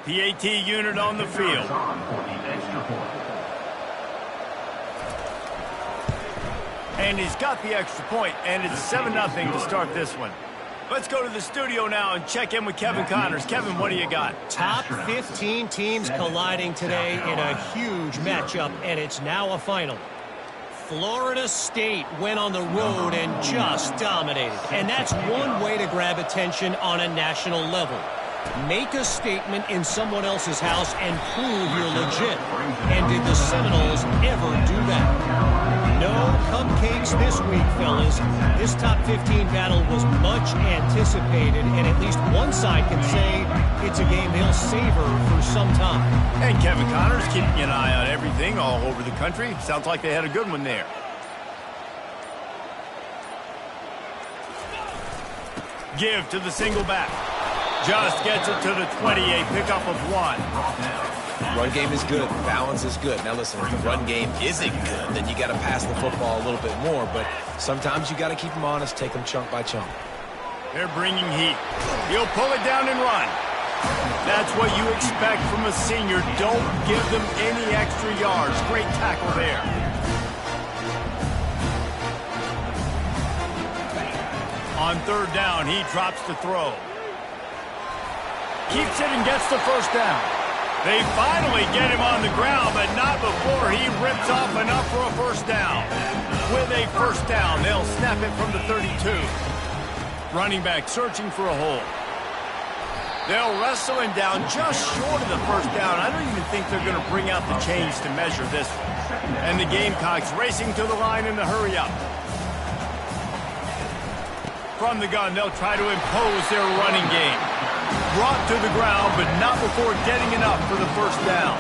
PAT unit on the field. And he's got the extra point, and it's 7-0 to start this one. Let's go to the studio now and check in with Kevin Connors. Kevin, what do you got? Top 15 teams colliding today in a huge matchup, and it's now a final. Florida State went on the road and just dominated. And that's one way to grab attention on a national level. Make a statement in someone else's house and prove you're legit. And did the Seminoles ever do that? No cupcakes this week, fellas. This top 15 battle was much anticipated, and at least one side can say it's a game they'll savor for some time. And Kevin Connors keeping an eye on everything all over the country. Sounds like they had a good one there. Give to the single back. Just gets it to the 20, a pickup of 1. Run game is good. Balance is good. Now listen, if the run game isn't good, then you got to pass the football a little bit more. But sometimes you got to keep them honest, take them chunk by chunk. They're bringing heat. He'll pull it down and run. That's what you expect from a senior. Don't give them any extra yards. Great tackle there. On third down, he drops the throw. Keeps it and gets the first down. They finally get him on the ground, but not before he rips off enough for a first down. With a first down, they'll snap it from the 32. Running back searching for a hole. They'll wrestle him down just short of the first down. I don't even think they're going to bring out the chains to measure this one. And the Gamecocks racing to the line in the hurry-up. From the gun, they'll try to impose their running game. Brought to the ground, but not before getting enough for the first down.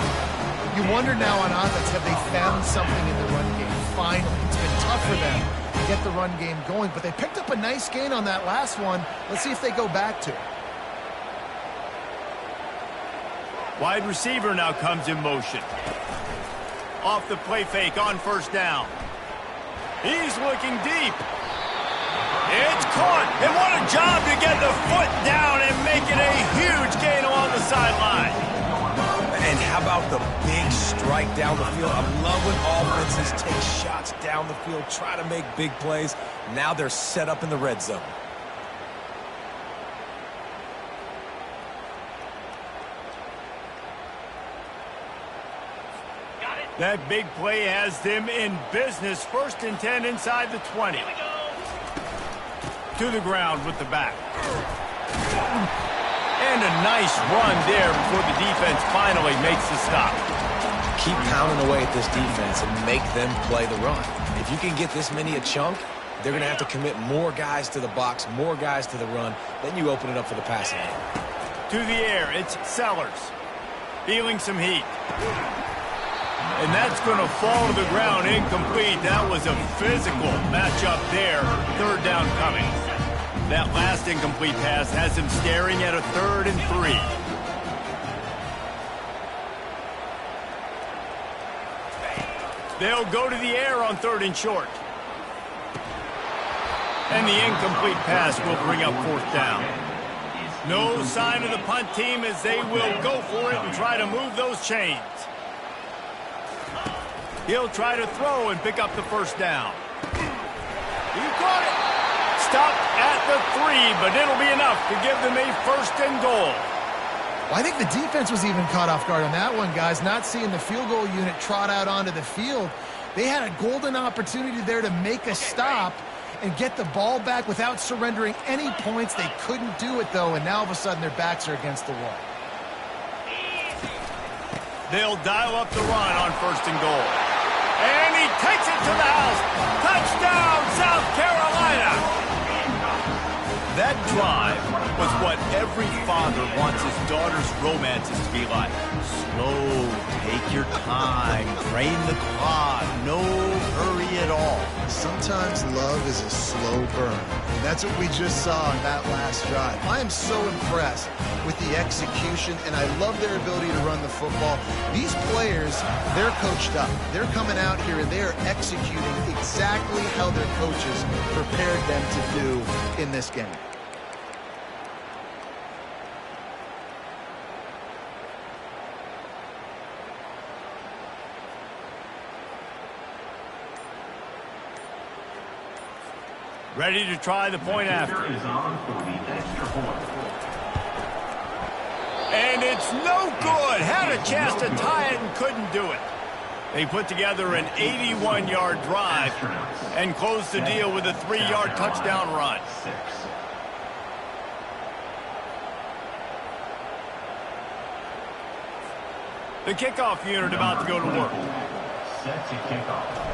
You wonder now on offense, have they found something in the run game? Finally, it's been tough for them to get the run game going, but they picked up a nice gain on that last one. Let's see if they go back to it. Wide receiver now comes in motion. Off the play fake on first down. He's looking deep. It's caught, and what a job to get the foot down and make it a huge gain along the sideline. And how about the big strike down the field? I love when offenses take shots down the field, try to make big plays. Now they're set up in the red zone. That big play has them in business. 1st and 10 inside the 20. To the ground with the back. And a nice run there before the defense finally makes the stop. Keep pounding away at this defense and make them play the run. If you can get this many a chunk, they're going to have to commit more guys to the box, more guys to the run. Then you open it up for the passing game. To the air, it's Sellers. Feeling some heat. And that's going to fall to the ground incomplete. That was a physical matchup there. Third down coming. That last incomplete pass has him staring at a 3rd and 3. They'll go to the air on 3rd and short. And the incomplete pass will bring up 4th down. No sign of the punt team as they will go for it and try to move those chains. He'll try to throw and pick up the first down. He caught it. Stopped at the 3, but it'll be enough to give them a 1st and goal. Well, I think the defense was even caught off guard on that one, guys. Not seeing the field goal unit trot out onto the field. They had a golden opportunity there to make a stop and get the ball back without surrendering any points. They couldn't do it, though, and now all of a sudden their backs are against the wall. They'll dial up the run on 1st and goal. And he takes it to the house. Touchdown, South Carolina. That drive was what every father wants his daughter's romances to be like. Slow, take your time, drain the clock, no hurry at all. Sometimes love is a slow burn. And that's what we just saw on that last drive. I am so impressed with the execution, and I love their ability to run the football. These players, they're coached up. They're coming out here, and they are executing exactly how their coaches prepared them to do in this game. Ready to try the point after. And it's no good. Had a chance to tie it and couldn't do it. They put together an 81-yard drive and closed the deal with a 3-yard touchdown run. The kickoff unit about to go to work. Set to kick off.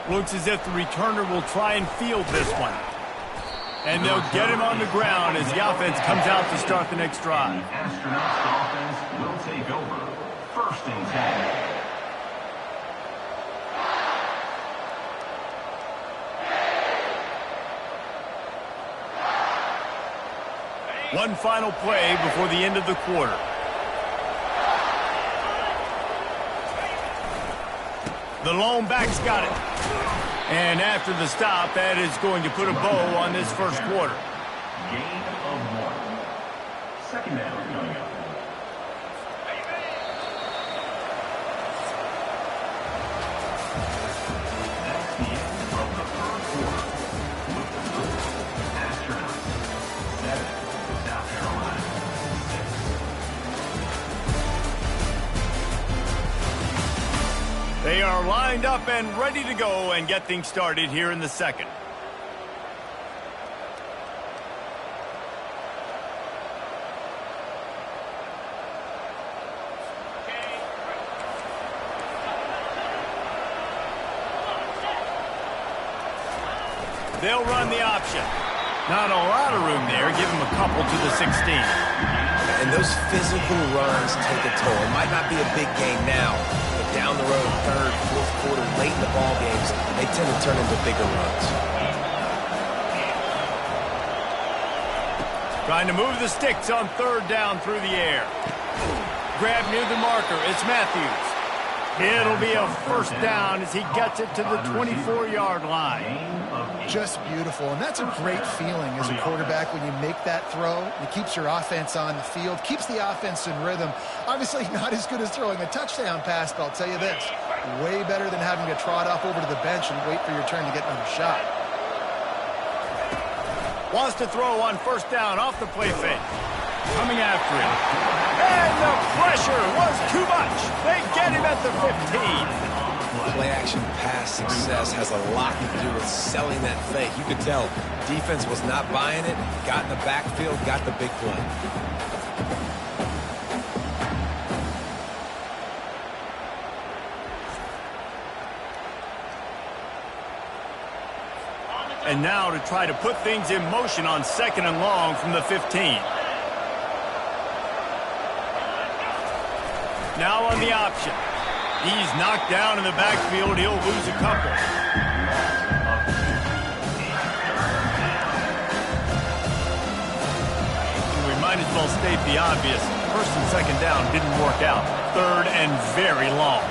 Looks as if the returner will try and field this one. And they'll get him on the ground as the offense comes out to start the next drive. The Astronauts offense will take over. 1st and 10. One final play before the end of the quarter. The lone back's got it. And after the stop, that is going to put a bow on this first quarter. Gain of 1. 2nd down coming up. That's the end of the 3rd quarter. With the score, Astronauts 7, South Carolina 6. They are lined up and ready to go and get things started here in the second. They'll run the option. Not a lot of room there. Give him a couple to the 16. And those physical runs take a toll. It might not be a big game now, but down the road, 3rd, 4th quarter, late in the ball games, they tend to turn into bigger runs. Trying to move the sticks on 3rd down through the air. Grab near the marker. It's Matthews. It'll be a 1st down as he gets it to the 24-yard line. Just beautiful, and that's a great feeling as a quarterback when you make that throw. It keeps your offense on the field, keeps the offense in rhythm. Obviously not as good as throwing a touchdown pass, but I'll tell you this, way better than having to trot off over to the bench and wait for your turn to get another shot. Wants to throw on 1st down off the play fake. Coming after him. And the pressure was too much. They get him at the 15. Play-action pass success has a lot to do with selling that fake. You could tell defense was not buying it, got in the backfield, got the big play. And now to try to put things in motion on 2nd and long from the 15. Now on the option. He's knocked down in the backfield. He'll lose a couple. We might as well state the obvious. 1st and 2nd down didn't work out. 3rd and very long.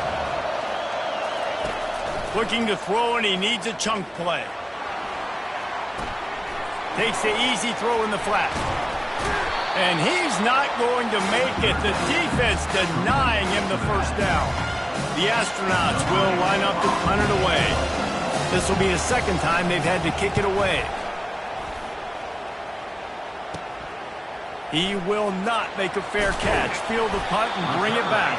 Looking to throw, and he needs a chunk play. Takes the easy throw in the flat. And he's not going to make it. The defense denying him the 1st down. The Astronauts will line up to punt it away. This will be the 2nd time they've had to kick it away. He will not make a fair catch. Field the punt and bring it back.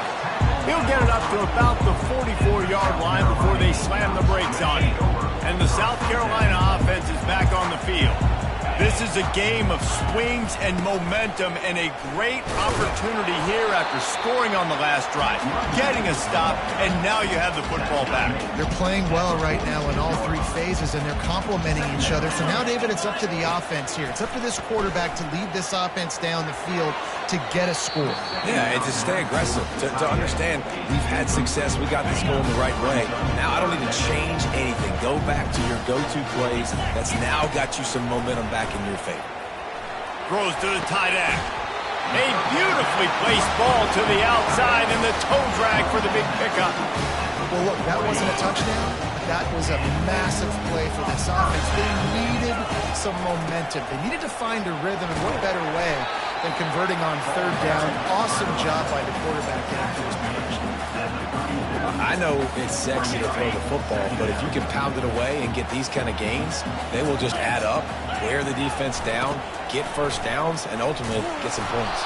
He'll get it up to about the 44-yard line before they slam the brakes on him. And the South Carolina offense is back on the field. This is a game of swings and momentum and a great opportunity here after scoring on the last drive, getting a stop, and now you have the football back. They're playing well right now in all 3 phases, and they're complementing each other. So now, David, it's up to the offense here. It's up to this quarterback to lead this offense down the field to get a score. Yeah, and to stay aggressive, to understand we've had success, we got this going the right way. Now I don't need to change anything. Go back to your go-to plays. That's now got you some momentum back in your favor. Throws to the tight end. A beautifully placed ball to the outside and the toe drag for the big pickup. Well, look, that wasn't a touchdown. That was a massive play for this offense. They needed some momentum. They needed to find a rhythm, and what better way than converting on 3rd down. Awesome job by the quarterback after his position. I know it's sexy to throw the football, but if you can pound it away and get these kind of gains, they will just add up, wear the defense down, get first downs, and ultimately get some points.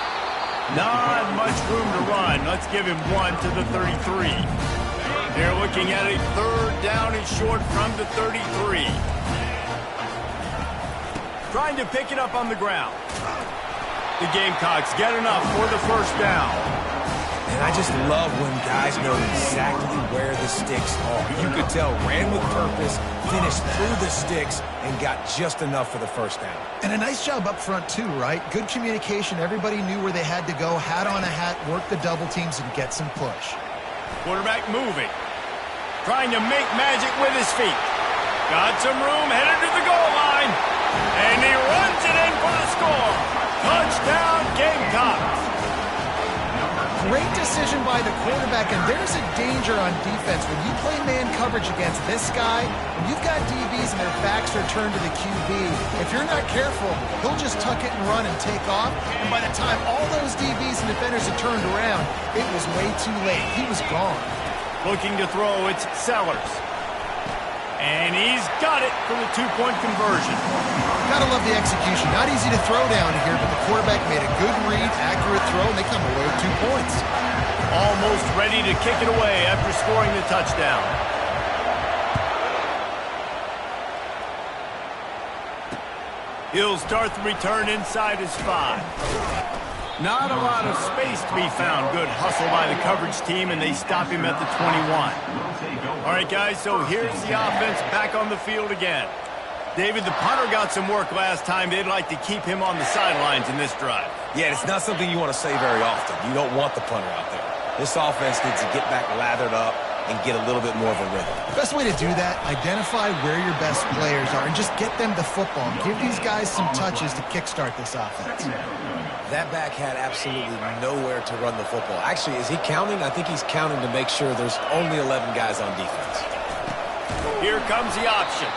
Not much room to run. Let's give him one to the 33. They're looking at a third down and short from the 33. Trying to pick it up on the ground. The Gamecocks get enough for the first down. And I just love when guys know exactly where the sticks are. You could tell ran with purpose, finished through the sticks, and got just enough for the first down. And a nice job up front too, right? Good communication. Everybody knew where they had to go. Hat on a hat, work the double teams, and get some push. Quarterback moving. Trying to make magic with his feet. Got some room, headed to the goal line. And he runs it in for the score. Touchdown, Gamecocks. Great decision by the quarterback, and there's a danger on defense. When you play man coverage against this guy, when you've got DBs and their backs are turned to the QB, if you're not careful, he'll just tuck it and run and take off, and by the time all those DBs and defenders had turned around, it was way too late. He was gone. Looking to throw, it's Sellers. And he's got it for the two-point conversion. Gotta love the execution. Not easy to throw down here, but the quarterback made a good read, accurate throw, and they come away with 2 points. Almost ready to kick it away after scoring the touchdown. He'll start the return inside his 5. Not a lot of space to be found. Good hustle by the coverage team, and they stop him at the 21. All right, guys, so here's the offense back on the field again. David, the punter got some work last time. They'd like to keep him on the sidelines in this drive. Yeah, it's not something you want to say very often. You don't want the punter out there. This offense needs to get back lathered up and get a little bit more of a rhythm. Best way to do that, identify where your best players are and just get them the football. Give these guys some touches to kickstart this offense. That back had absolutely nowhere to run the football. Actually, is he counting? I think he's counting to make sure there's only 11 guys on defense. Here comes the option.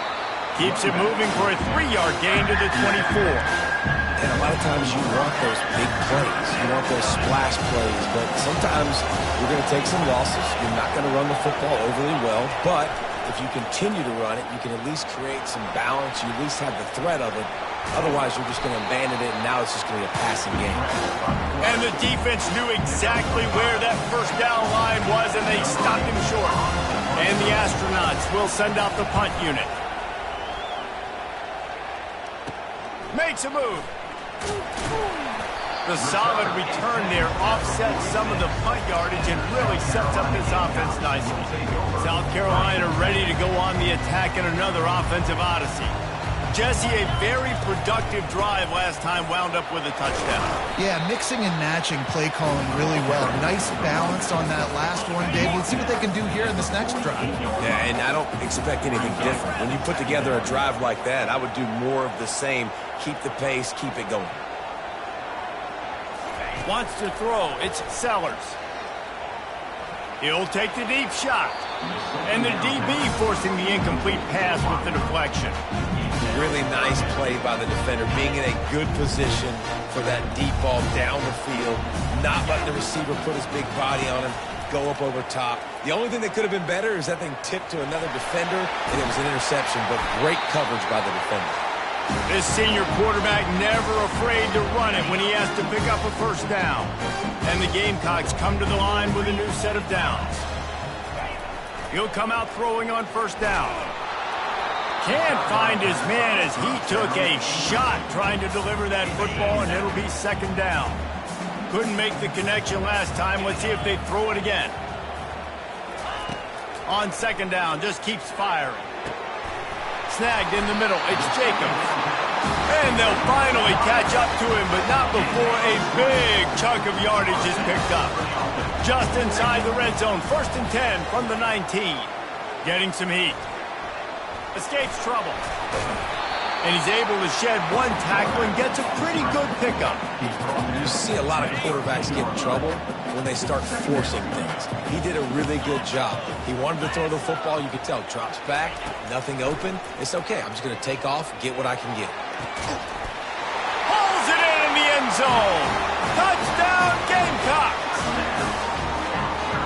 Keeps it moving for a 3-yard gain to the 24. And a lot of times you want those big plays. You want those splash plays. But sometimes you're going to take some losses. You're not going to run the football overly well. But if you continue to run it, you can at least create some balance. You at least have the threat of it. Otherwise, you're just going to abandon it, and now it's just going to be a passing game. And the defense knew exactly where that first down line was, and they stopped him short. And the Astronauts will send out the punt unit. Makes a move. The solid return there offsets some of the punt yardage and really sets up this offense nicely. South Carolina ready to go on the attack in another offensive odyssey. Jesse, a very productive drive last time wound up with a touchdown. Yeah, mixing and matching play calling really well. Nice balance on that last one, Dave. Let's see what they can do here in this next drive. Yeah, and I don't expect anything different. When you put together a drive like that, I would do more of the same. Keep the pace, keep it going. Wants to throw. It's Sellers. He'll take the deep shot. And the DB forcing the incomplete pass with the deflection. Really nice play by the defender, being in a good position for that deep ball down the field, not letting the receiver put his big body on him, go up over top. The only thing that could have been better is that thing tipped to another defender, and it was an interception, but great coverage by the defender. This senior quarterback never afraid to run it when he has to pick up a first down. And the Gamecocks come to the line with a new set of downs. He'll come out throwing on first down. Can't find his man as he took a shot trying to deliver that football, and it'll be second down. Couldn't make the connection last time. Let's see if they throw it again. On second down, just keeps firing. Snagged in the middle, it's Jacobs. And they'll finally catch up to him, but not before a big chunk of yardage is picked up. Just inside the red zone, 1st and 10 from the 19. Getting some heat. Escapes trouble. And he's able to shed one tackle and gets a pretty good pickup. You see a lot of quarterbacks get in trouble when they start forcing things. He did a really good job. He wanted to throw the football. You could tell. Drops back, nothing open. It's okay. I'm just going to take off, get what I can get. Pulls it in the end zone. Touchdown, Gamecocks.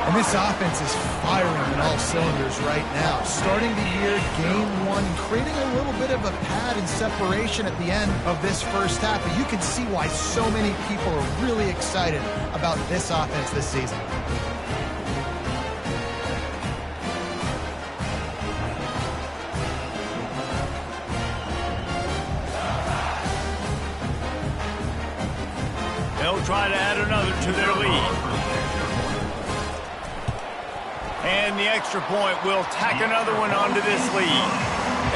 And And this offense is firing on all cylinders right now. Starting the year, game one, creating a little bit of a pad and separation at the end of this first half. But you can see why so many people are really excited about this offense this season. They'll try to add another to their lead. And the extra point will tack another one onto this lead.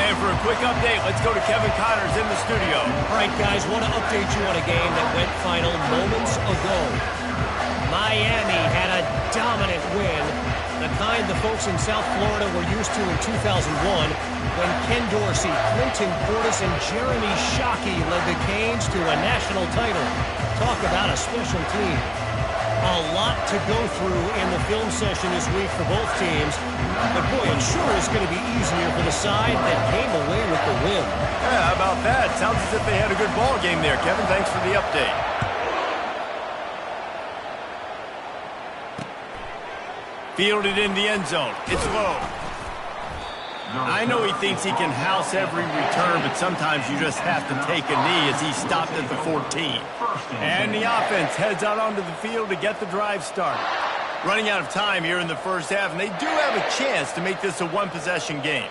And for a quick update, let's go to Kevin Connors in the studio. All right, guys, want to update you on a game that went final moments ago. Miami had a dominant win, the kind the folks in South Florida were used to in 2001 when Ken Dorsey, Clinton Portis, and Jeremy Shockey led the Canes to a national title. Talk about a special team. A lot to go through in the film session this week for both teams. But boy, it sure is going to be easier for the side that came away with the win. Yeah, how about that? Sounds as if they had a good ball game there, Kevin. Thanks for the update. Fielded in the end zone. It's low. I know he thinks he can house every return, but sometimes you just have to take a knee as he stopped at the 14. And the offense heads out onto the field to get the drive started. Running out of time here in the first half, and they do have a chance to make this a one-possession game.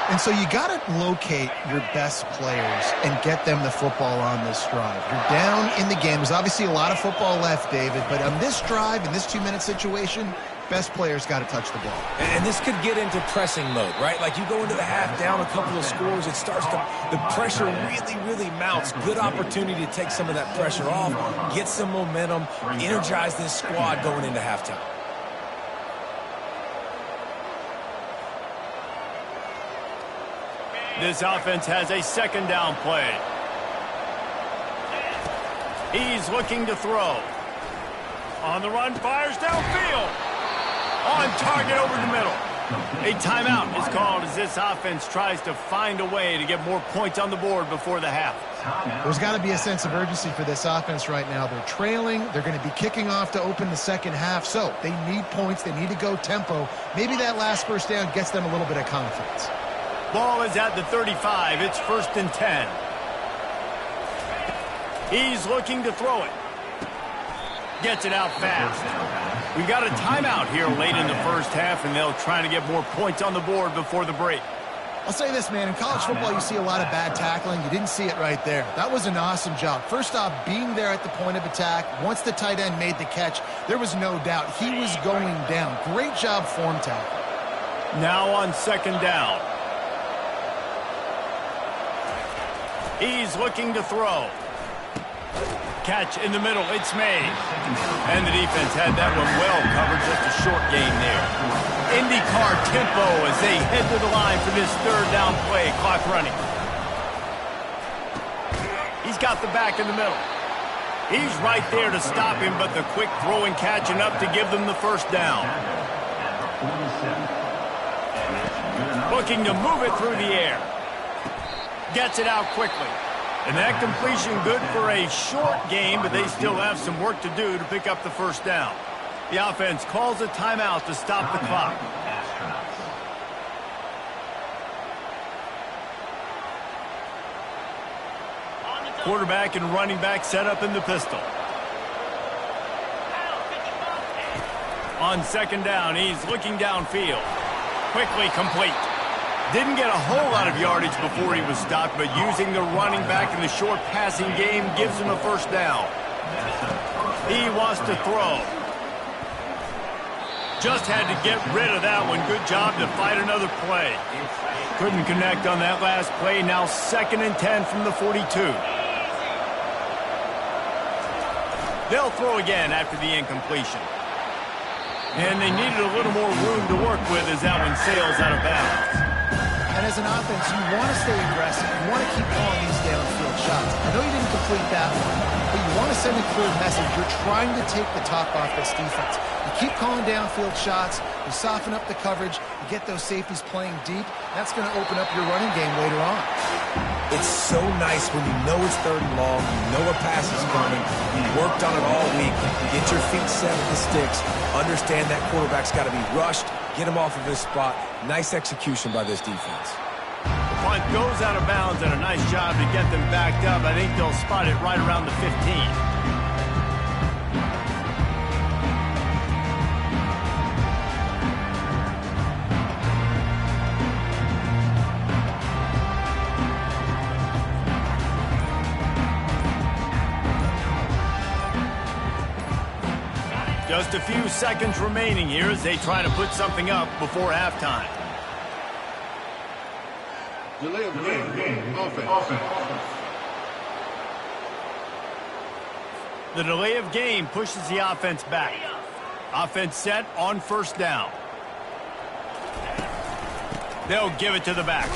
And so you got to locate your best players and get them the football on this drive. You're down in the game. There's obviously a lot of football left, David, but on this drive, in this 2-minute situation, best players got to touch the ball. And this could get into pressing mode, right? Like you go into the half down a couple of scores, it starts to, the pressure really mounts. Good opportunity to take some of that pressure off, get some momentum, energize this squad going into halftime. This offense has a second down play. He's looking to throw. On the run, fires downfield. On target over the middle. A timeout is called as this offense tries to find a way to get more points on the board before the half. There's got to be a sense of urgency for this offense right now. They're trailing. They're going to be kicking off to open the second half. So they need points. They need to go tempo. Maybe that last first down gets them a little bit of confidence. Ball is at the 35. It's 1st and 10. He's looking to throw it. Gets it out fast. We've got a timeout here late in the first half, and they'll try to get more points on the board before the break. I'll say this, man. In college football, you see a lot of bad tackling. You didn't see it right there. That was an awesome job. First off, being there at the point of attack. Once the tight end made the catch, there was no doubt he was going down. Great job form tackle. Now on second down. He's looking to throw. Catch in the middle. It's made. And the defense had that one well covered. Just a short gain there. IndyCar tempo as they head to the line for this third down play. Clock running. He's got the back in the middle. He's right there to stop him, but the quick throw and catch enough to give them the first down. Looking to move it through the air. Gets it out quickly. And that completion good for a short game, but they still have some work to do to pick up the first down. The offense calls a timeout to stop the clock. Quarterback and running back set up in the pistol. On second down, he's looking downfield. Quickly complete. Didn't get a whole lot of yardage before he was stopped, but using the running back in the short passing game gives him a first down. He wants to throw. Just had to get rid of that one. Good job to fight another play. Couldn't connect on that last play. Now 2nd and 10 from the 42. They'll throw again after the incompletion. And they needed a little more room to work with as that one sails out of bounds. And as an offense, you want to stay aggressive. You want to keep calling these downfield shots. I know you didn't complete that one, but you want to send a clear message. You're trying to take the top off this defense. You keep calling downfield shots. You soften up the coverage. You get those safeties playing deep. That's going to open up your running game later on. It's so nice when you know it's 3rd and long, you know a pass is coming, you worked on it all week, get your feet set at the sticks, understand that quarterback's got to be rushed, get him off of his spot. Nice execution by this defense. The punt goes out of bounds, and a nice job to get them backed up. I think they'll spot it right around the 15. Just a few seconds remaining here as they try to put something up before halftime. Delay of game. Offense. The delay of game pushes the offense back. Offense set on 1st down. They'll give it to the back.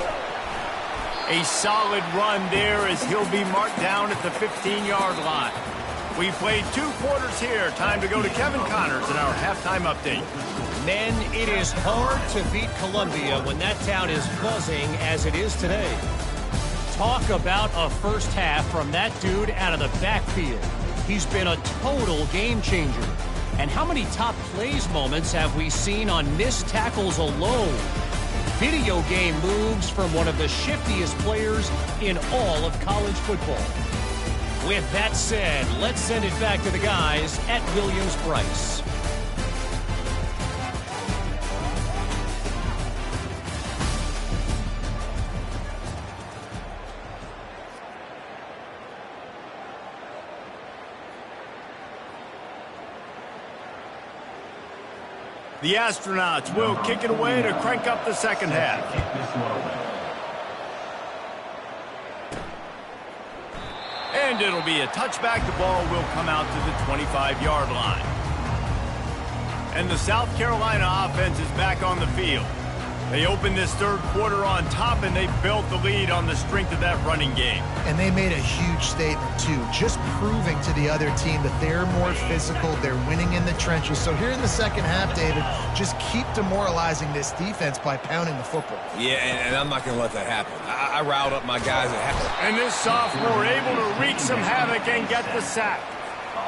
A solid run there as he'll be marked down at the 15-yard line. We played 2 quarters here. Time to go to Kevin Connors in our halftime update. Men, it is hard to beat Columbia when that town is buzzing as it is today. Talk about a first half from that dude out of the backfield. He's been a total game changer. And how many top plays moments have we seen on missed tackles alone? Video game moves from one of the shiftiest players in all of college football. With that said, let's send it back to the guys at Williams-Brice. The Astronauts will kick it away to crank up the second half. And it'll be a touchback. The ball will come out to the 25-yard line. And the South Carolina offense is back on the field. They opened this 3rd quarter on top, and they built the lead on the strength of that running game. And they made a huge statement, too, just proving to the other team that they're more physical, they're winning in the trenches. So here in the second half, David, just keep demoralizing this defense by pounding the football. Yeah, and I'm not going to let that happen. I riled up my guys at half. And this sophomore able to wreak some havoc and get the sack.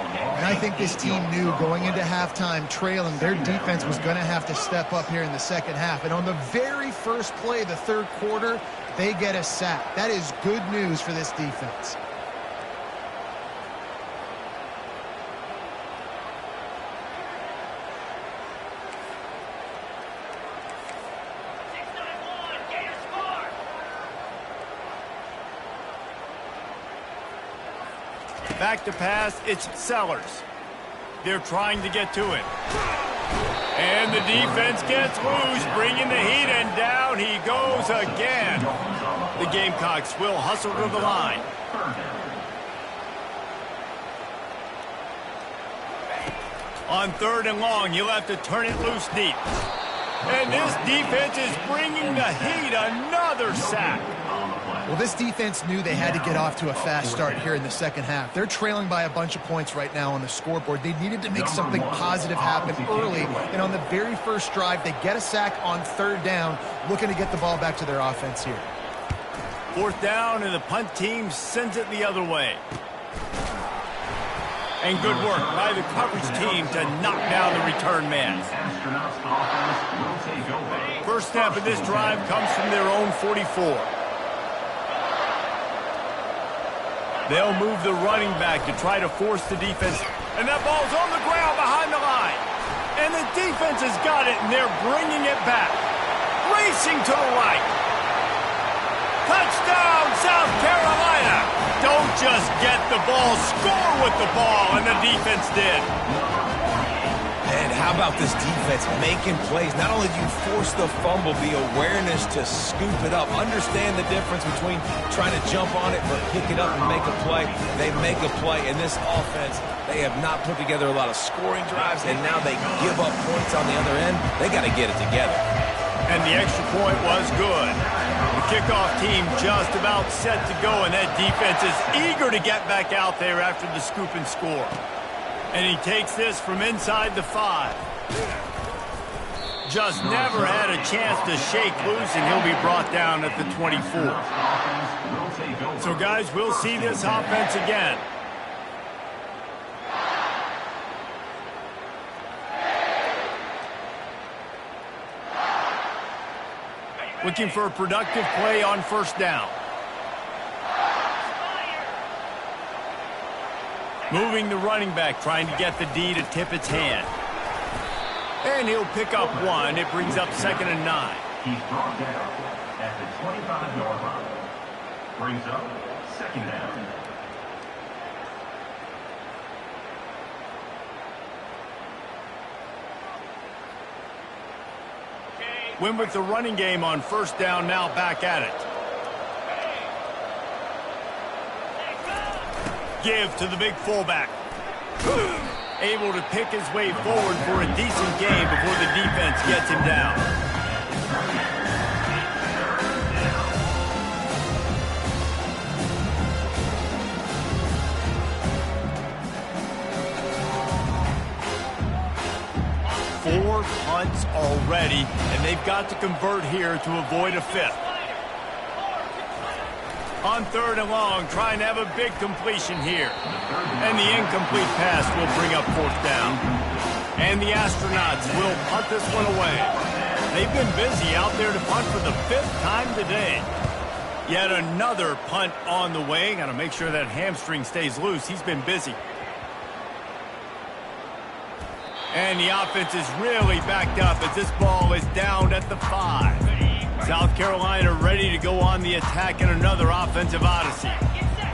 And I think this team knew going into halftime trailing, their defense was going to have to step up here in the second half. And on the very first play of the 3rd quarter, they get a sack. That is good news for this defense. Back to pass, it's Sellers. They're trying to get to it. And the defense gets loose, bringing the heat, and down he goes again. The Gamecocks will hustle to the line. On 3rd and long, you'll have to turn it loose deep. And this defense is bringing the heat. Another sack. Well, this defense knew they had to get off to a fast start here in the second half. They're trailing by a bunch of points right now on the scoreboard. They needed to make something positive happen early. And on the very first drive, they get a sack on 3rd down, looking to get the ball back to their offense here. 4th down, and the punt team sends it the other way. And good work by the coverage team to knock down the return man. First snap of this drive comes from their own 44. They'll move the running back to try to force the defense. And that ball's on the ground behind the line. And the defense has got it, and they're bringing it back. Racing to the right. Touchdown, South Carolina. Don't just get the ball, score with the ball, and the defense did. And how about this defense making plays? Not only do you force the fumble, the awareness to scoop it up. Understand the difference between trying to jump on it, but pick it up and make a play. They make a play. In this offense, they have not put together a lot of scoring drives, and now they give up points on the other end. They got to get it together. And the extra point was good. The kickoff team just about set to go, and that defense is eager to get back out there after the scoop and score. And he takes this from inside the 5. Just never had a chance to shake loose, and he'll be brought down at the 24. So, guys, we'll see this offense again. Looking for a productive play on first down. Moving the running back, trying to get the D to tip its hand. And he'll pick up 1. It brings up 2nd and 9. He's brought down at the 25-yard line. Brings up 2nd down. Win with the running game on first down, now back at it. Give to the big fullback. Able to pick his way forward for a decent gain before the defense gets him down. Four punts already, and they've got to convert here to avoid a 5th. On 3rd and long, trying to have a big completion here. And the incomplete pass will bring up 4th down. And the Astronauts will punt this one away. They've been busy out there to punt for the 5th time today. Yet another punt on the way. Got to make sure that hamstring stays loose. He's been busy. And the offense is really backed up as this ball is down at the 5. South Carolina ready to go on the attack in another offensive odyssey.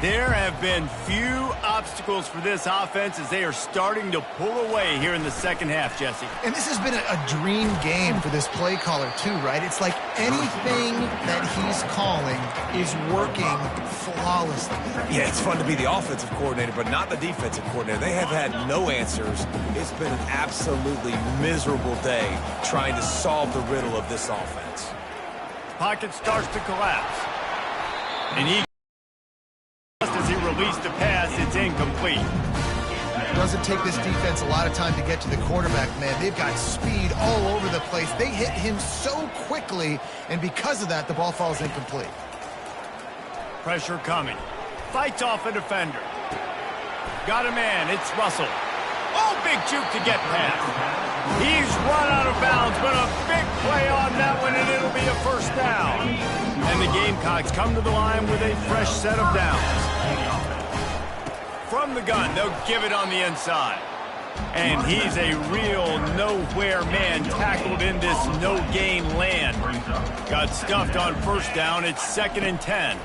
There have been few obstacles for this offense as they are starting to pull away here in the second half, Jesse. And this has been a dream game for this play caller too, right? It's like anything that he's calling is working flawlessly. Yeah, it's fun to be the offensive coordinator, but not the defensive coordinator. They have had no answers. It's been an absolutely miserable day trying to solve the riddle of this offense. Pocket starts to collapse. And just as he released the pass, it's incomplete. Doesn't take this defense a lot of time to get to the quarterback, man. They've got speed all over the place. They hit him so quickly, and because of that, the ball falls incomplete. Pressure coming. Fights off a defender. Got a man. It's Russell. Oh, big juke to get past. He's run out of bounds, but a big play on that one, and it'll be a first down. And the Gamecocks come to the line with a fresh set of downs. From the gun, they'll give it on the inside. And he's a real nowhere man tackled in this no-gain land. Got stuffed on first down. It's 2nd and 10.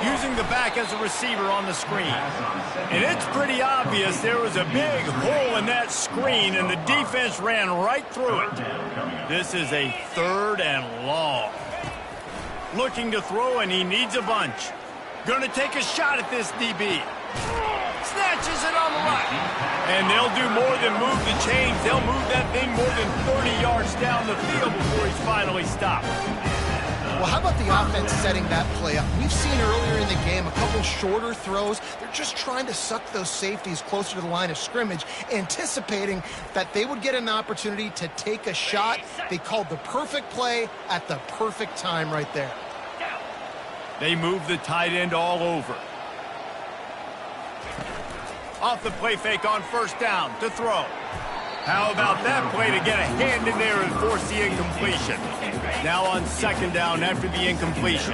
Using the back as a receiver on the screen. And it's pretty obvious there was a big hole in that screen, and the defense ran right through it. This is a 3rd and long. Looking to throw, and he needs a bunch. Going to take a shot at this DB. Snatches it on the right. And they'll do more than move the chains. They'll move that thing more than 30 yards down the field before he's finally stopped. Well, how about the offense setting that play up? We've seen earlier in the game a couple shorter throws. They're just trying to suck those safeties closer to the line of scrimmage, anticipating that they would get an opportunity to take a shot. They called the perfect play at the perfect time right there. They move the tight end all over. Off the play fake on first down to throw. How about that play to get a hand in there and force the incompletion? Now on 2nd down after the incompletion.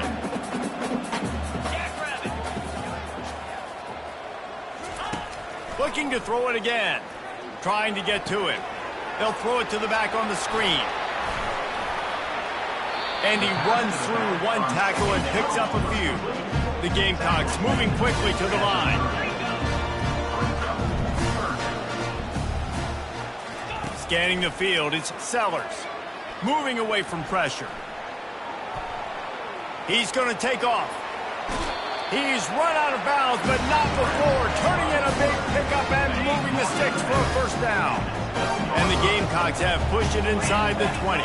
Looking to throw it again. Trying to get to him. They'll throw it to the back on the screen. And he runs through one tackle and picks up a few. The Gamecocks moving quickly to the line. Scanning the field, it's Sellers. Moving away from pressure. He's going to take off. He's run out of bounds, but not before turning in a big pickup and moving the sticks for a first down. And the Gamecocks have pushed it inside the 20.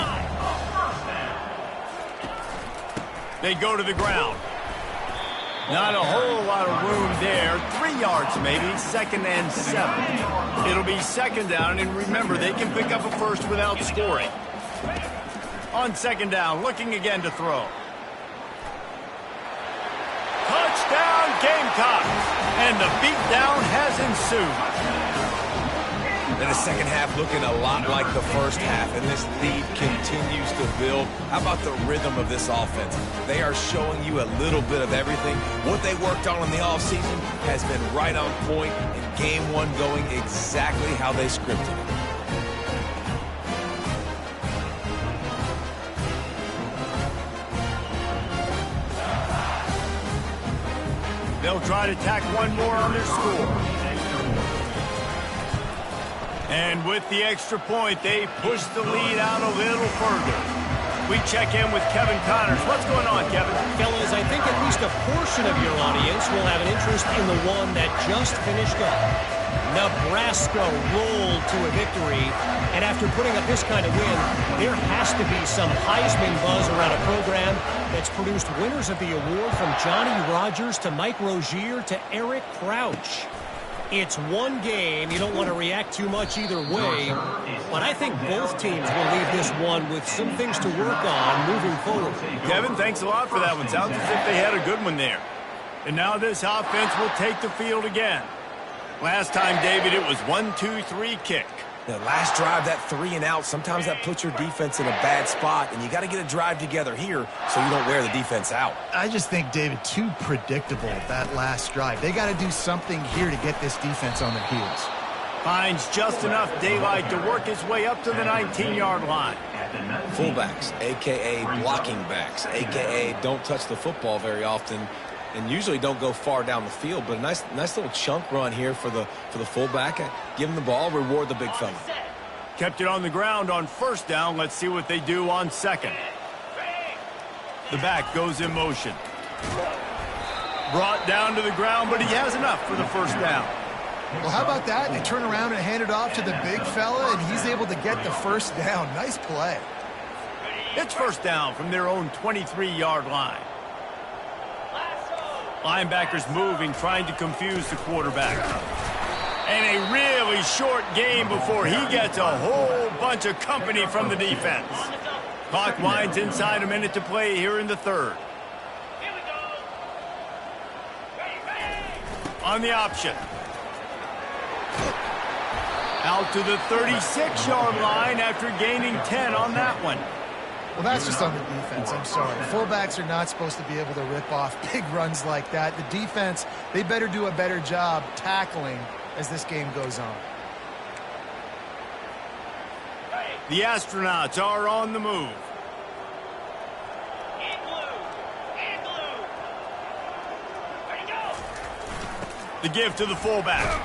They go to the ground. Not a whole lot of room there. 3 yards maybe, 2nd and 7. It'll be 2nd down, and remember, they can pick up a first without scoring. On 2nd down, looking again to throw. Touchdown, Gamecocks! And the beatdown has ensued. And the second half looking a lot like the first half, and this lead continues to build. How about the rhythm of this offense? They are showing you a little bit of everything. What they worked on in the offseason has been right on point, and game one going exactly how they scripted it. They'll try to tack one more on their score. And with the extra point, they push the lead out a little further. We check in with Kevin Connors. What's going on, Kevin? Fellas, I think at least a portion of your audience will have an interest in the one that just finished up. Nebraska rolled to a victory, and after putting up this kind of win, there has to be some Heisman buzz around a program that's produced winners of the award from Johnny Rodgers to Mike Rozier to Eric Crouch. It's one game. You don't want to react too much either way, but I think both teams will leave this one with some things to work on moving forward. Kevin, thanks a lot for that one. Sounds as if they had a good one there. And now this offense will take the field again. Last time, David, it was 1-2-3 kick. The last drive, that 3 and out, sometimes that puts your defense in a bad spot, and you got to get a drive together here so you don't wear the defense out. I just think, David, too predictable, that last drive. They got to do something here to get this defense on their heels. Finds just enough daylight to work his way up to the 19-yard line. Fullbacks, a.k.a. blocking backs, a.k.a. don't touch the football very often, and usually don't go far down the field, but a nice little chunk run here for the fullback. Give him the ball, reward the big fella. Kept it on the ground on first down. Let's see what they do on second. The back goes in motion. Brought down to the ground, but he has enough for the first down. Well, how about that? They turn around and hand it off to the big fella, and he's able to get the first down. Nice play. It's first down from their own 23-yard line. Linebackers moving, trying to confuse the quarterback. And a really short game before he gets a whole bunch of company from the defense. Clock winds inside a minute to play here in the third. On the option. Out to the 36-yard line after gaining 10 on that one. Well, that's just on the defense. I'm sorry. Fullbacks are not supposed to be able to rip off big runs like that. The defense, they better do a better job tackling as this game goes on. The Astronauts are on the move. The give to the fullback.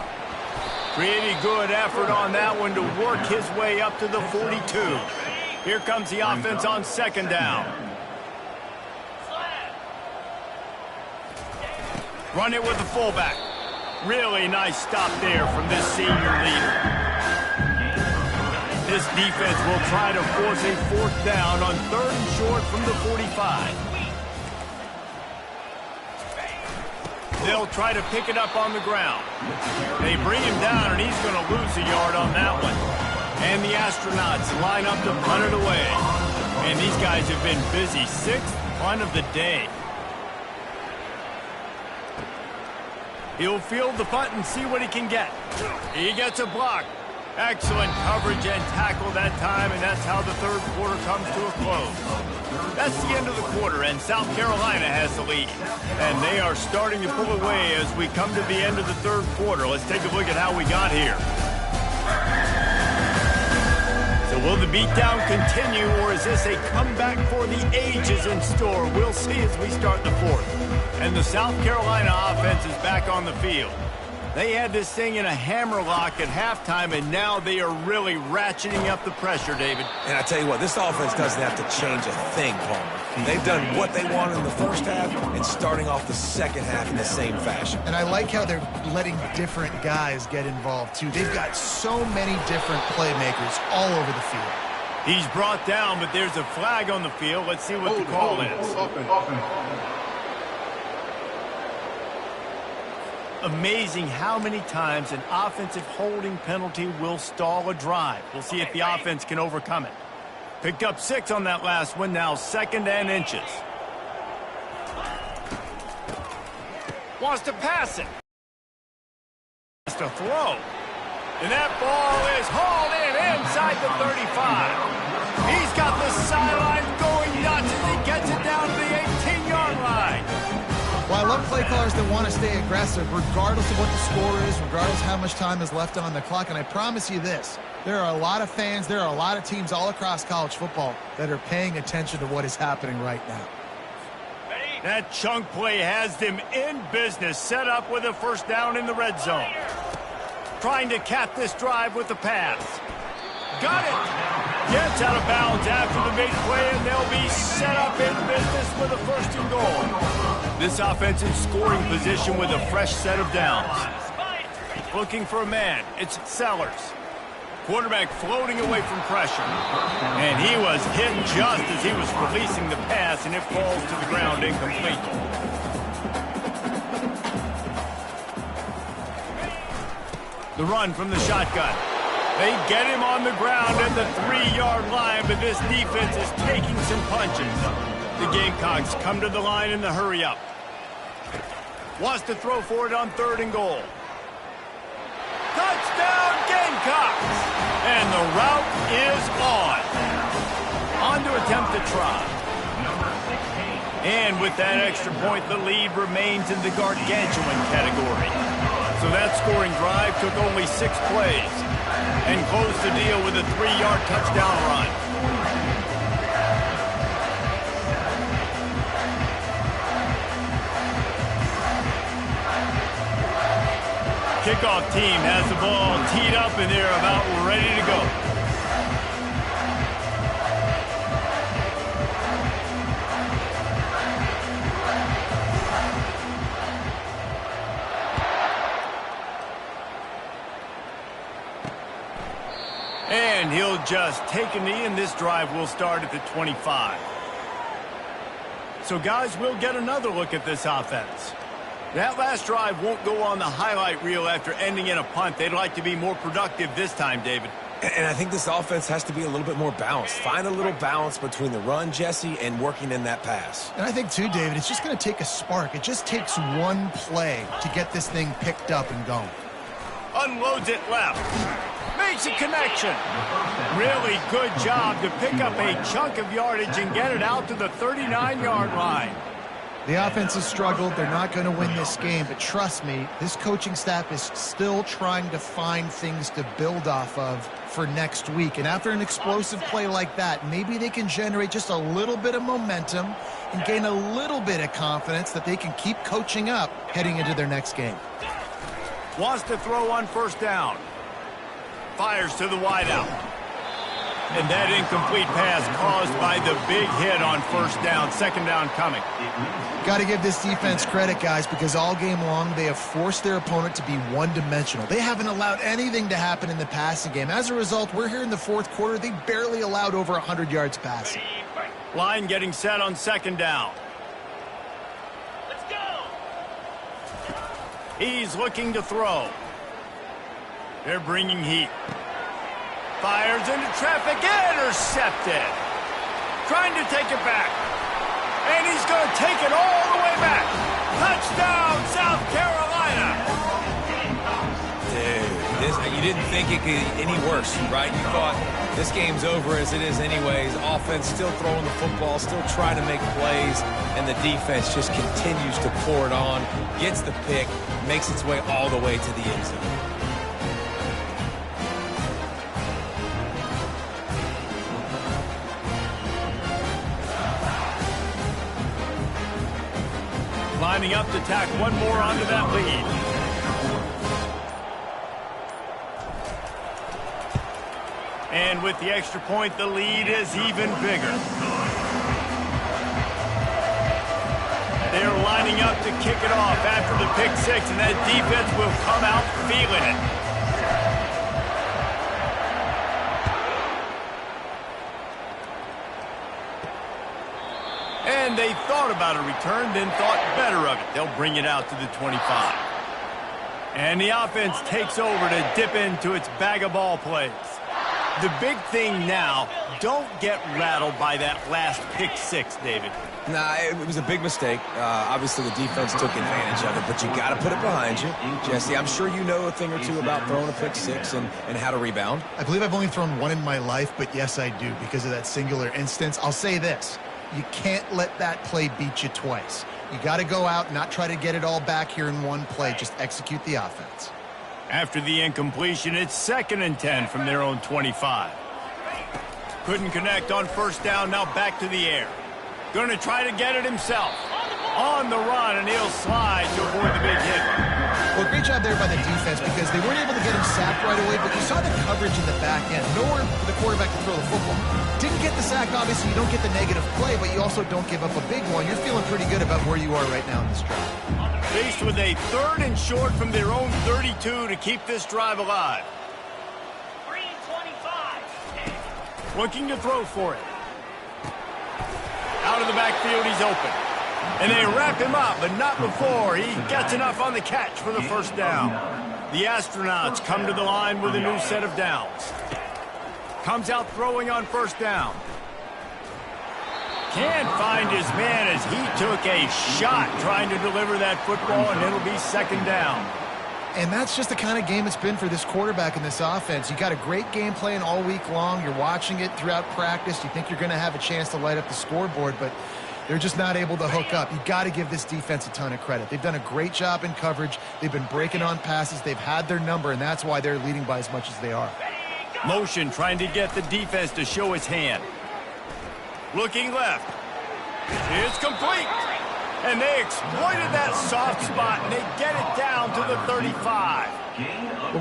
Pretty good effort on that one to work his way up to the 42. Here comes the offense on second down. Run it with the fullback. Really nice stop there from this senior leader. This defense will try to force a fourth down on third and short from the 45. They'll try to pick it up on the ground. They bring him down, and he's going to lose a yard on that one. And the Astronauts line up to punt it away. And these guys have been busy. 6th punt of the day. He'll field the punt and see what he can get. He gets a block. Excellent coverage and tackle that time, and that's how the third quarter comes to a close. That's the end of the quarter, and South Carolina has the lead. And they are starting to pull away as we come to the end of the third quarter. Let's take a look at how we got here. So will the beatdown continue, or is this a comeback for the ages in store? We'll see as we start the fourth. And the South Carolina offense is back on the field. They had this thing in a hammerlock at halftime, and now they are really ratcheting up the pressure, David. And I tell you what, this offense doesn't have to change a thing, Palmer. They've done what they wanted in the first half and starting off the second half in the same fashion. And I like how they're letting different guys get involved, too. They've got so many different playmakers all over the field. He's brought down, but there's a flag on the field. Let's see what the call is. Amazing how many times an offensive holding penalty will stall a drive. We'll see if the offense can overcome it. Picked up 6 on that last one, now 2nd and inches. Wants to pass it. Wants to throw. And that ball is hauled in inside the 35. He's got the sideline going nuts as he gets it down to the 18-yard line. Well, I love play callers that want to stay aggressive regardless of what the score is, regardless of how much time is left on the clock. And I promise you this, there are a lot of fans, there are a lot of teams all across college football that are paying attention to what is happening right now. That chunk play has them in business, set up with a first down in the red zone. Trying to cap this drive with the pass. Got it. Gets out of bounds after the big play, and they'll be set up in business with a 1st and goal. This offense in scoring position with a fresh set of downs. Looking for a man. It's Sellers. Quarterback floating away from pressure. And he was hit just as he was releasing the pass, and it falls to the ground incomplete. The run from the shotgun. They get him on the ground at the 3-yard line, but this defense is taking some punches. The Gamecocks come to the line in the hurry-up. Wants to throw for it on 3rd and goal. Touchdown, Gamecocks! And the route is on to attempt to try. And with that extra point, the lead remains in the gargantuan category. So that scoring drive took only 6 plays and closed the deal with a 3-yard touchdown run. Kickoff team has the ball teed up and they're about ready to go. And he'll just take a knee, and this drive will start at the 25. So, guys, we'll get another look at this offense. That last drive won't go on the highlight reel after ending in a punt. They'd like to be more productive this time, David. And I think this offense has to be a little bit more balanced. Find a little balance between the run, Jesse, and working in that pass. And I think, too, David, it's just going to take a spark. It just takes one play to get this thing picked up and going. Unloads it left. Makes a connection. Really good job to pick up a chunk of yardage and get it out to the 39-yard line. The offense has struggled. They're not going to win this game, but trust me, this coaching staff is still trying to find things to build off of for next week. And after an explosive play like that, maybe they can generate just a little bit of momentum and gain a little bit of confidence that they can keep coaching up heading into their next game. Wants to throw on 1st down. Fires to the wideout. And that incomplete pass caused by the big hit on 1st down. 2nd down coming. Got to give this defense credit, guys, because all game long they have forced their opponent to be one-dimensional. They haven't allowed anything to happen in the passing game. As a result, we're here in the 4th quarter. They barely allowed over 100 yards passing. Line getting set on 2nd down. Let's go! He's looking to throw. They're bringing heat. Fires into traffic, intercepted. Trying to take it back. And he's going to take it all the way back. Touchdown, South Carolina. Dude, you didn't think it could get any worse, right? You thought this game's over as it is anyways. Offense still throwing the football, still trying to make plays, and the defense just continues to pour it on, gets the pick, makes its way all the way to the end zone. Lining up to tack one more onto that lead. And with the extra point, the lead is even bigger. They're lining up to kick it off after the pick six, and that defense will come out feeling it. And they thought about a return, then thought better of it. They'll bring it out to the 25. And the offense takes over to dip into its bag of ball plays. The big thing now, don't get rattled by that last pick six, David. Nah, it was a big mistake. Obviously, the defense took advantage of it, but you got to put it behind you. Jesse, I'm sure you know a thing or two about throwing a pick six and how to rebound. I believe I've only thrown one in my life, but yes, I do because of that singular instance. I'll say this. You can't let that play beat you twice. You got to go out and not try to get it all back here in one play. Just execute the offense. After the incompletion, it's 2nd and 10 from their own 25. Couldn't connect on first down, now back to the air. Going to try to get it himself. On the run, and he'll slide to avoid the big hit. Well, great job there by the defense because they weren't able to get him sacked right away, but you saw the coverage in the back end. Nowhere for the quarterback to throw the football. Didn't get the sack, obviously. You don't get the negative play, but you also don't give up a big one. You're feeling pretty good about where you are right now in this drive. Faced with a 3rd and short from their own 32 to keep this drive alive. 3:25. Looking to throw for it. Out of the backfield, he's open. And they wrap him up, but not before he gets enough on the catch for the first down. The Astronauts come to the line with a new set of downs. Comes out throwing on first down. Can't find his man as he took a shot trying to deliver that football, and it'll be 2nd down. And that's just the kind of game it's been for this quarterback in this offense. You got a great game plan all week long. You're watching it throughout practice. You think you're going to have a chance to light up the scoreboard, but they're just not able to hook up. You got to give this defense a ton of credit. They've done a great job in coverage. They've been breaking on passes. They've had their number, and that's why they're leading by as much as they are. Motion trying to get the defense to show its hand. Looking left. It's complete. And they exploited that soft spot, and they get it down to the 35.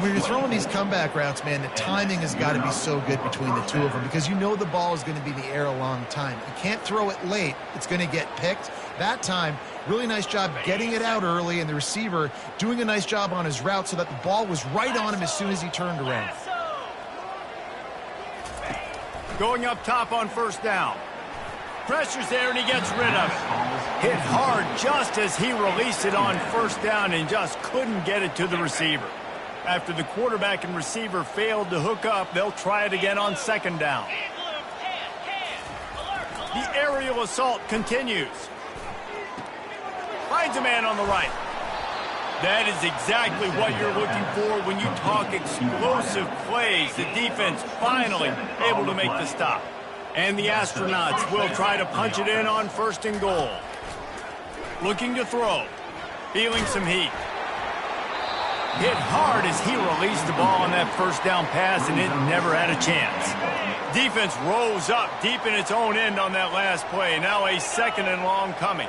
When you're throwing these comeback routes, man, the timing has got to be so good between the two of them because you know the ball is going to be in the air a long time. You can't throw it late. It's going to get picked. That time, really nice job getting it out early, and the receiver doing a nice job on his route so that the ball was right on him as soon as he turned around. Going up top on first down. Pressure's there, and he gets rid of it. Hit hard just as he released it on first down and just couldn't get it to the receiver. After the quarterback and receiver failed to hook up, they'll try it again on 2nd down. The aerial assault continues. Finds a man on the right. That is exactly what you're looking for when you talk explosive plays. The defense finally able to make the stop. And the Astronauts will try to punch it in on 1st and goal. Looking to throw. Feeling some heat. Hit hard as he released the ball on that first down pass, and it never had a chance. Defense rose up deep in its own end on that last play. Now a 2nd and long coming.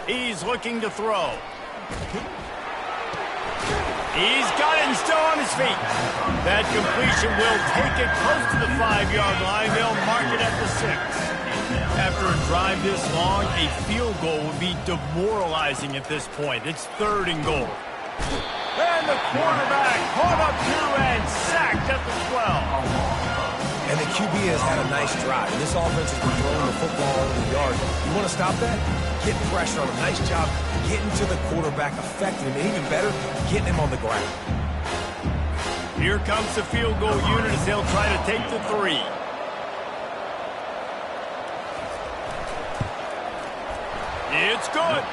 He's looking to throw. He's got it and still on his feet. That completion will take it close to the 5-yard line. They'll mark it at the 6. After a drive this long, a field goal would be demoralizing at this point. It's 3rd and goal. And the quarterback caught up to and sacked at the 12. And the QB has had a nice drive. This offense has been throwing the football over the yard. You want to stop that? Get pressure on him. Nice job getting to the quarterback, affecting him. And even better, getting him on the ground. Here comes the field goal unit as they'll try to take the 3. It's good.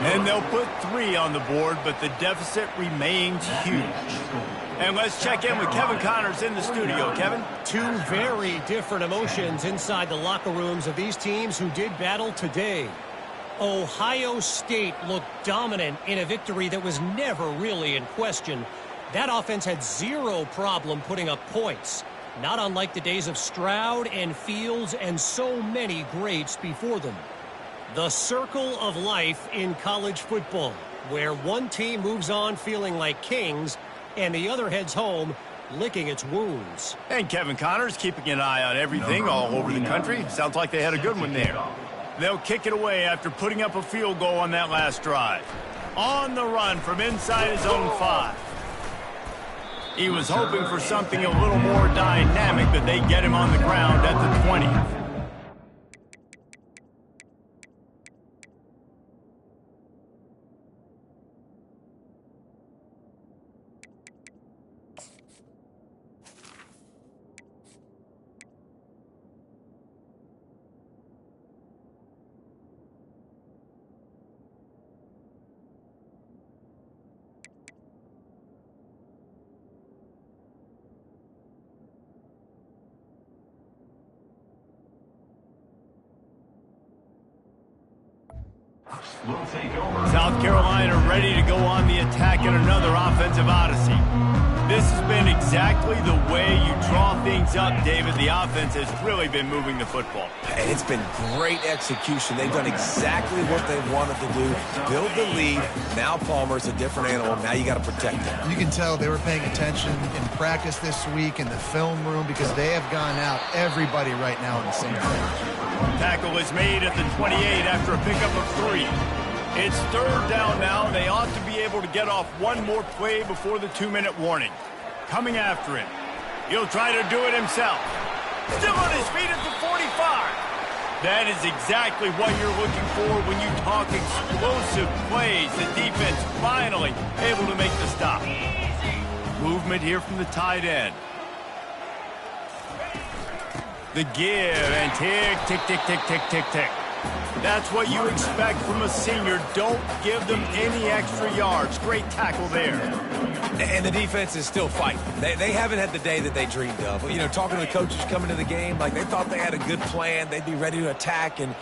And they'll put 3 on the board, but the deficit remains huge. And let's check in with Kevin Connors in the studio. Kevin? Two very different emotions inside the locker rooms of these teams who did battle today. Ohio State looked dominant in a victory that was never really in question. That offense had zero problem putting up points, not unlike the days of Stroud and Fields and so many greats before them. The circle of life in college football, where one team moves on feeling like kings and the other heads home licking its wounds. And Kevin Connor's keeping an eye on everything all over the country. Sounds like they had a good one there. They'll kick it away after putting up a field goal on that last drive. On the run from inside his own 5. He was hoping for something a little more dynamic, but they get him on the ground at the 20. South Carolina ready to go on the attack in another offensive odyssey. This has been exactly the way you draw things up, David. The offense has really been moving the football. And it's been great execution. They've done exactly what they wanted to do. Build the lead. Now Palmer's a different animal. Now you got to protect him. You can tell they were paying attention in practice this week in the film room because they have gone out everybody right now on the same page. Tackle is made at the 28 after a pickup of 3. It's 3rd down now. They ought to be able to get off one more play before the 2-minute warning. Coming after him. He'll try to do it himself. Still on his feet at the 45. That is exactly what you're looking for when you talk explosive plays. The defense finally able to make the stop. Movement here from the tight end. The give and tick, tick, tick, tick, tick, tick, tick. That's what you expect from a senior. Don't give them any extra yards. Great tackle there. And the defense is still fighting. They haven't had the day that they dreamed of. You know, talking to the coaches coming to the game, like they thought they had a good plan. They'd be ready to attack and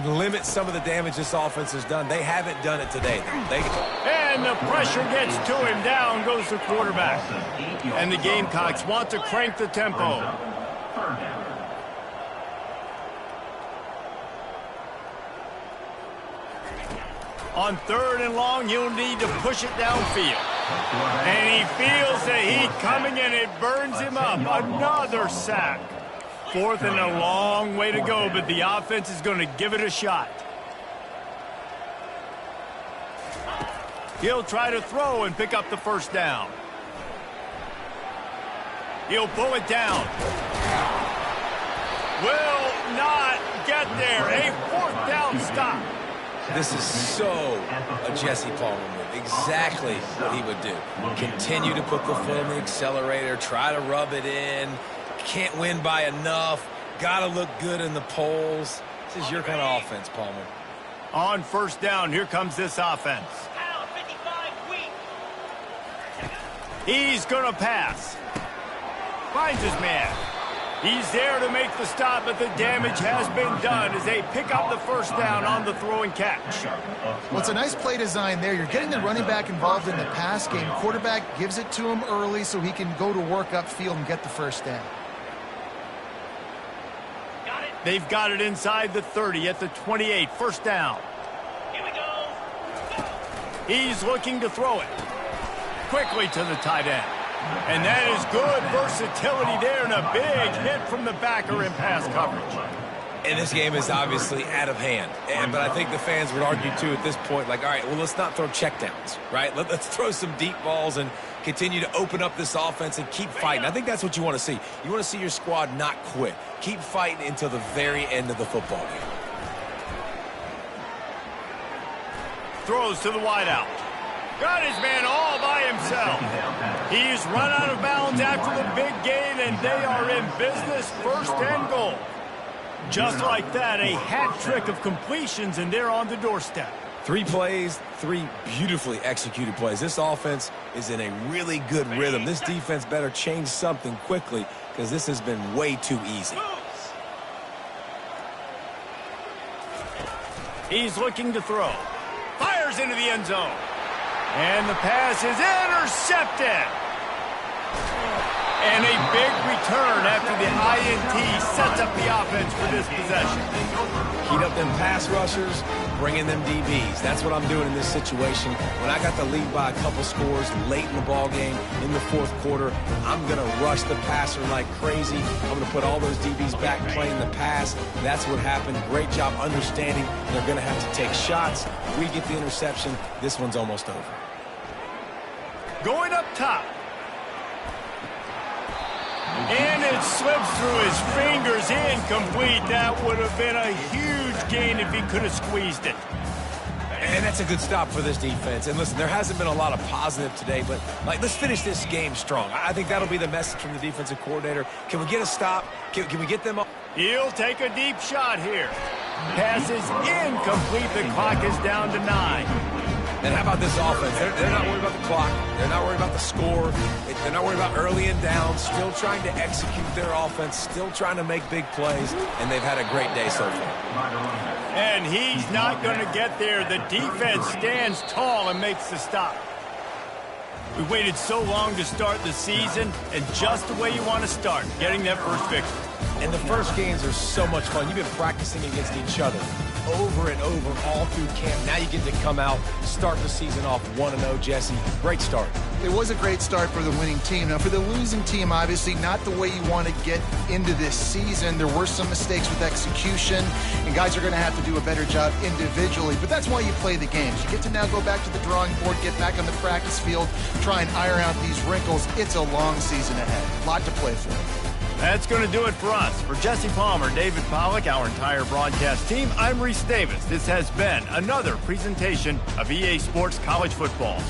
limit some of the damage this offense has done. They haven't done it today. And the pressure gets to him. Down goes the quarterback. And the Gamecocks want to crank the tempo. On 3rd and long, he'll need to push it downfield. And he feels the heat coming, and it burns him up. Another sack. 4th and a long way to go, but the offense is going to give it a shot. He'll try to throw and pick up the 1st down. He'll pull it down. Will not get there. A 4th down stop. This is so a Jesse Palmer move. Exactly what he would do. Continue to put the foot on the accelerator, try to rub it in. Can't win by enough. Got to look good in the polls. This is your kind of offense, Palmer. On 1st down, here comes this offense. He's going to pass. Finds his man. He's there to make the stop, but the damage has been done as they pick up the 1st down on the throw and catch. Well, it's a nice play design there. You're getting the running back involved in the pass game. Quarterback gives it to him early so he can go to work upfield and get the 1st down. They've got it inside the 30 at the 28. 1st down. Here we go. He's looking to throw it. Quickly to the tight end. And that is good versatility there and a big hit from the backer in pass coverage. And this game is obviously out of hand. But I think the fans would argue, too, at this point, like, all right, well, let's not throw checkdowns, right? Let's throw some deep balls and continue to open up this offense and keep fighting. I think that's what you want to see. You want to see your squad not quit. Keep fighting until the very end of the football game. Throws to the wideout. Got his man all by himself. He's run out of bounds after the big gain, and they are in business. 1st and goal. Just like that, a hat trick of completions, and they're on the doorstep. 3 plays, 3 beautifully executed plays. This offense is in a really good rhythm. This defense better change something quickly because this has been way too easy. He's looking to throw. Fires into the end zone. And the pass is intercepted. And a big return after the INT sets up the offense for this possession. Heat up them pass rushers, bring in them DBs. That's what I'm doing in this situation. When I got the lead by a couple scores late in the ball game, in the fourth quarter, I'm going to rush the passer like crazy. I'm going to put all those DBs back playing the pass. That's what happened. Great job understanding they're going to have to take shots. We get the interception. This one's almost over. Going up top. And it slips through his fingers, incomplete. That would have been a huge gain if he could have squeezed it. And that's a good stop for this defense. And listen, there hasn't been a lot of positive today, but let's finish this game strong. I think that'll be the message from the defensive coordinator. Can we get a stop? Can we get them up? He'll take a deep shot here. Pass is incomplete. The clock is down to 9. And how about this offense? They're not worried about the clock. They're not worried about the score. They're not worried about early and down. Still trying to execute their offense. Still trying to make big plays. And they've had a great day so far. And he's not going to get there. The defense stands tall and makes the stop. We waited so long to start the season, and just the way you want to start, getting that first victory. And the first games are so much fun. You've been practicing against each other over and over all through camp. Now you get to come out, start the season off 1-0, Jesse. Great start. It was a great start for the winning team. Now, for the losing team, obviously not the way you want to get into this season. There were some mistakes with execution, and guys are going to have to do a better job individually. But that's why you play the games. You get to now go back to the drawing board, get back on the practice field, try and iron out these wrinkles. It's a long season ahead. A lot to play for. That's going to do it for us. For Jesse Palmer, David Pollack, our entire broadcast team, I'm Reese Davis. This has been another presentation of EA Sports College Football.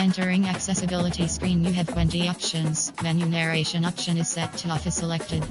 Entering accessibility screen, you have 20 options. Menu narration option is set to off is selected.